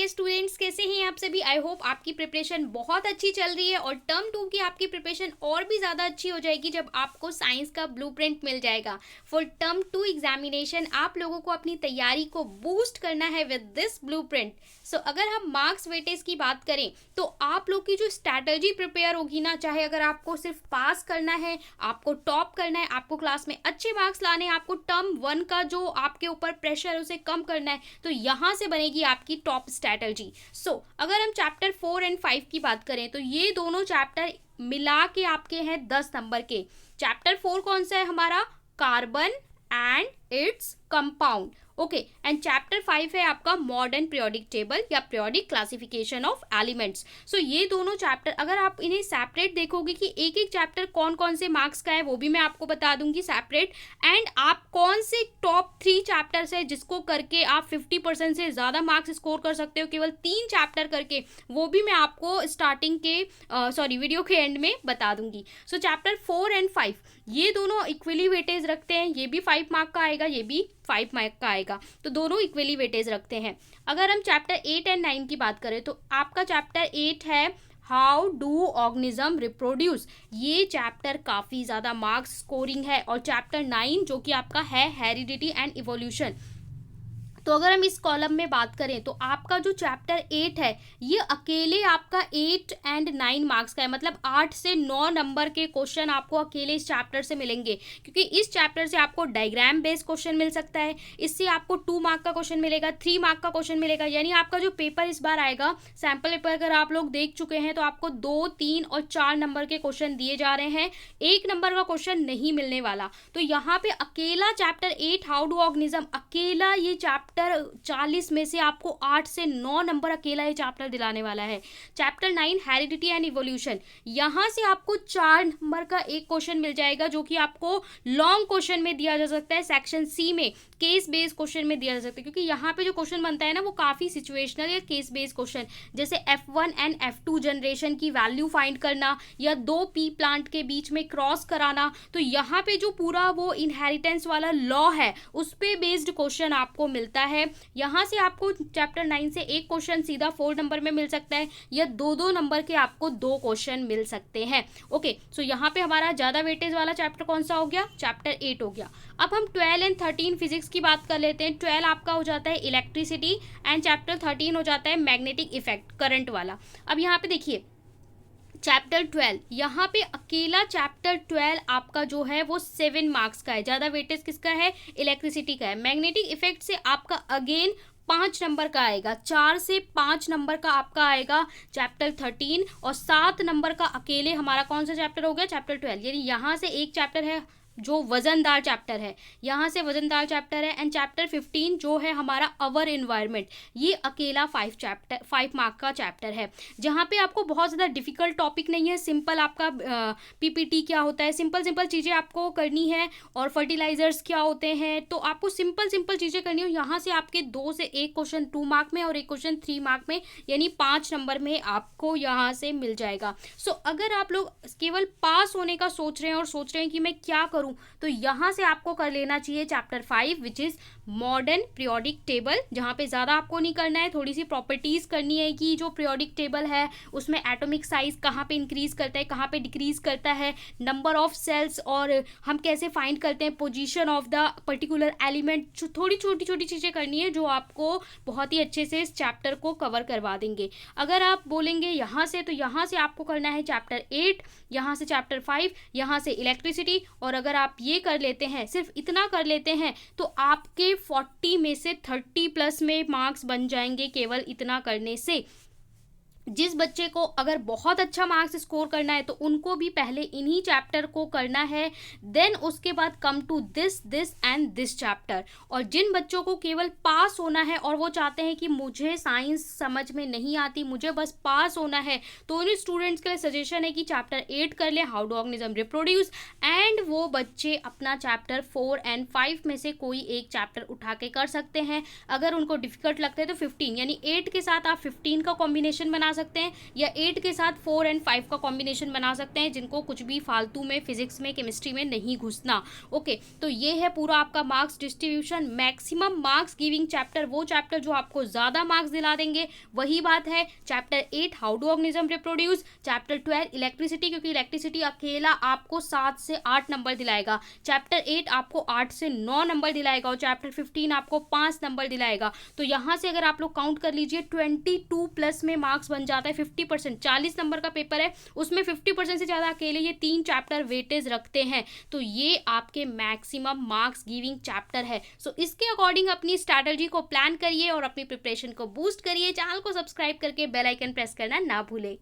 Dear students, कैसे हैं आप सभी। आई होप आपकी प्रिपरेशन बहुत अच्छी चल रही है और टर्म 2 की आपकी प्रिपरेशन और भी ज़्यादा अच्छी हो जाएगी जब आपको साइंस का ब्लूप्रिंट मिल जाएगा फॉर टर्म 2 एग्जामिनेशन। आप लोगों को अपनी तैयारी को बूस्ट करना है विद दिस ब्लूप्रिंट। सो अगर हम मार्क्स वेटेज की बात करें तो आप लोग की जो स्ट्रैटेजी प्रिपेयर होगी ना, चाहे अगर आपको सिर्फ पास करना है, आपको टॉप करना है, आपको क्लास में अच्छे मार्क्स लाने हैं, आपको टर्म 1 का जो आपके ऊपर प्रेशर है उसे कम करना है, तो यहाँ से बनेगी आपकी टॉप स्ट्रैटेजी। सो अगर हम चैप्टर 4 एंड 5 की बात करें तो ये दोनों चैप्टर मिला के आपके हैं 10 नंबर के। चैप्टर 4 कौन सा है हमारा, carbon and its compound. Okay, and chapter 5 है आपका मॉडर्न पीरियोडिक टेबल या पीरियोडिक क्लासिफिकेशन ऑफ एलिमेंट्स। सो ये दोनों चैप्टर अगर आप इन्हें सेपरेट देखोगे कि एक एक चैप्टर कौन कौन से मार्क्स का है वो भी मैं आपको बता दूंगी सेपरेट। एंड आप कौन से टॉप 3 चैप्टर्स है जिसको करके आप 50% से ज़्यादा मार्क्स स्कोर कर सकते हो केवल 3 चैप्टर करके, वो भी मैं आपको स्टार्टिंग के वीडियो के एंड में बता दूंगी। सो चैप्टर 4 एंड 5 ये दोनों इक्वली वेटेज रखते हैं, ये भी 5 मार्क का आएगा, ये भी 5 मार्क का आएगा, तो दोनों इक्वली वेटेज रखते हैं। अगर हम चैप्टर 8 एंड 9 की बात करें तो आपका चैप्टर 8 है हाउ डू ऑर्गेनिज्म रिप्रोड्यूस। ये चैप्टर काफ़ी ज़्यादा मार्क्स स्कोरिंग है। और चैप्टर 9 जो कि आपका है हेरिडिटी एंड इवोल्यूशन। तो अगर हम इस कॉलम में बात करें तो आपका जो चैप्टर 8 है ये अकेले आपका 8 एंड 9 मार्क्स का है, मतलब 8 से 9 नंबर के क्वेश्चन आपको अकेले इस चैप्टर से मिलेंगे, क्योंकि इस चैप्टर से आपको डायग्राम बेस्ड क्वेश्चन मिल सकता है, इससे आपको 2 मार्क का क्वेश्चन मिलेगा, 3 मार्क का क्वेश्चन मिलेगा। यानी आपका जो पेपर इस बार आएगा, सैम्पल पेपर अगर आप लोग देख चुके हैं तो आपको 2, 3 और 4 नंबर के क्वेश्चन दिए जा रहे हैं, 1 नंबर का क्वेश्चन नहीं मिलने वाला। तो यहाँ पे अकेला चैप्टर 8 हाउ डू ऑर्गेनिज्म, अकेला ये चैप्टर 40 में से आपको 8 से 9 नंबर अकेला ये चैप्टर दिलाने वाला है। चैप्टर 9 हेरिडिटी एंड इवोल्यूशन, यहाँ से आपको 4 नंबर का एक क्वेश्चन मिल जाएगा जो कि आपको लॉन्ग क्वेश्चन में दिया जा सकता है, सेक्शन सी में केस बेस्ड क्वेश्चन में दिया जा सकता है, क्योंकि यहाँ पे जो क्वेश्चन बनता है ना वो काफ़ी सिचुएशनल या केस बेस्ड क्वेश्चन, जैसे F1 एंड F2 जनरेशन की वैल्यू फाइंड करना या 2 पी प्लांट के बीच में क्रॉस कराना। तो यहाँ पे जो पूरा वो इनहेरिटेंस वाला लॉ है उस पे बेस्ड क्वेश्चन आपको मिलता है। यहाँ से आपको चैप्टर 9 से एक क्वेश्चन सीधा 4 नंबर में मिल सकता है या 2-2 नंबर के आपको 2 क्वेश्चन मिल सकते हैं। ओके, सो यहाँ पे हमारा ज़्यादा वेटेज वाला चैप्टर कौन सा हो गया, चैप्टर 8 हो गया। अब हम 12 एंड 13 फिजिक्स की बात कर लेते हैं। 12 आपका हो जाता है इलेक्ट्रिसिटी एंड चैप्टर 13 हो जाता है मैग्नेटिक इफेक्ट, करंट वाला। अब यहाँ पे देखिए चैप्टर 12, यहाँ पे अकेला चैप्टर 12 आपका जो है वो 7 मार्क्स का है। ज़्यादा वेटेज किसका है, इलेक्ट्रिसिटी का है। मैग्नेटिक इफेक्ट से आपका अगेन 5 नंबर का आएगा, 4 से 5 नंबर का आपका आएगा चैप्टर 13, और 7 नंबर का अकेले हमारा कौन सा चैप्टर हो गया, चैप्टर 12। यानी यहाँ से एक चैप्टर है जो वजनदार चैप्टर है, यहाँ से वजनदार चैप्टर है। एंड चैप्टर 15 जो है हमारा अवर एनवायरनमेंट, ये अकेला 5 मार्क का चैप्टर है, जहाँ पे आपको बहुत ज़्यादा डिफिकल्ट टॉपिक नहीं है। सिंपल आपका पीपीटी क्या होता है, सिंपल चीज़ें आपको करनी है, और फर्टिलाइजर्स क्या होते हैं, तो आपको सिंपल चीज़ें करनी हो। यहाँ से आपके 2 से एक क्वेश्चन 2 मार्क में और एक क्वेश्चन 3 मार्क में, यानी 5 नंबर में आपको यहाँ से मिल जाएगा। सो अगर आप लोग केवल पास होने का सोच रहे हैं और सोच रहे हैं कि मैं क्या करूं, तो यहां से आपको कर लेना चाहिए chapter 5 which is modern periodic table, जहां पे ज्यादा आपको नहीं करना है, थोड़ी सी प्रॉपर्टीज करनी है कि जो पीरियोडिक टेबल है उसमें एटॉमिक साइज कहां पे इंक्रीज करता है, कहां पे डिक्रीज करता है, नंबर ऑफ सेल्स, और हम कैसे फाइंड करते हैं position of the particular element. थोड़ी छोटी चीजें करनी है जो आपको बहुत ही अच्छे से इस चैप्टर को कवर करवा देंगे। अगर आप बोलेंगे यहाँ से, तो यहाँ से आपको करना है चैप्टर 8, यहाँ से चैप्टर 5, यहाँ से इलेक्ट्रिसिटी, और अगर आप ये कर लेते हैं, सिर्फ इतना कर लेते हैं, तो आपके 40 में से 30 प्लस में मार्क्स बन जाएंगे केवल इतना करने से। जिस बच्चे को अगर बहुत अच्छा मार्क्स स्कोर करना है तो उनको भी पहले इन्हीं चैप्टर को करना है, देन उसके बाद come to this and this chapter. और जिन बच्चों को केवल पास होना है और वो चाहते हैं कि मुझे साइंस समझ में नहीं आती, मुझे बस पास होना है, तो उन स्टूडेंट्स के लिए सजेशन है कि चैप्टर 8 कर लें, how do organism reproduce, and वो बच्चे अपना चैप्टर 4 एंड 5 में से कोई एक चैप्टर उठा के कर सकते हैं। अगर उनको डिफिकल्ट लगता है तो 15, यानी 8 के साथ आप 15 का कॉम्बिनेशन बना बना सकते हैं, या 8 के साथ 4 एंड 5 का कॉम्बिनेशन बना सकते हैं, जिनको कुछ भी फालतू में फिजिक्स में केमिस्ट्री में नहीं घुसना। ओके, तो ये है पूरा आपका marks distribution. Maximum marks giving chapter, वो चैप्टर जो आपको ज़्यादा मार्क्स दिला देंगे, वही बात है। Chapter 8 how do organism reproduce, chapter 12 electricity, क्योंकि इलेक्ट्रिसिटी अकेला आपको 7 से 8 नंबर दिलाएगा, चैप्टर 8 आपको 8 से 9 नंबर दिलाएगा, और चैप्टर 15 आपको 5 नंबर दिलाएगा। तो यहाँ से अगर आप लोग काउंट कर लीजिए 22 प्लस में मार्क्स बन जाता है। 50%, 40 नंबर का पेपर है, उसमें 50% से ज़्यादा अकेले ये 3 चैप्टर वेटेज रखते हैं। तो ये आपके मैक्सिमम मार्क्स गिविंग चैप्टर है। सो इसके अकॉर्डिंग अपनी स्ट्रैटेजी को प्लान करिए और अपनी प्रिपरेशन को बूस्ट करिए। चैनल को सब्सक्राइब करके बेल आइकन प्रेस करना ना भूलें।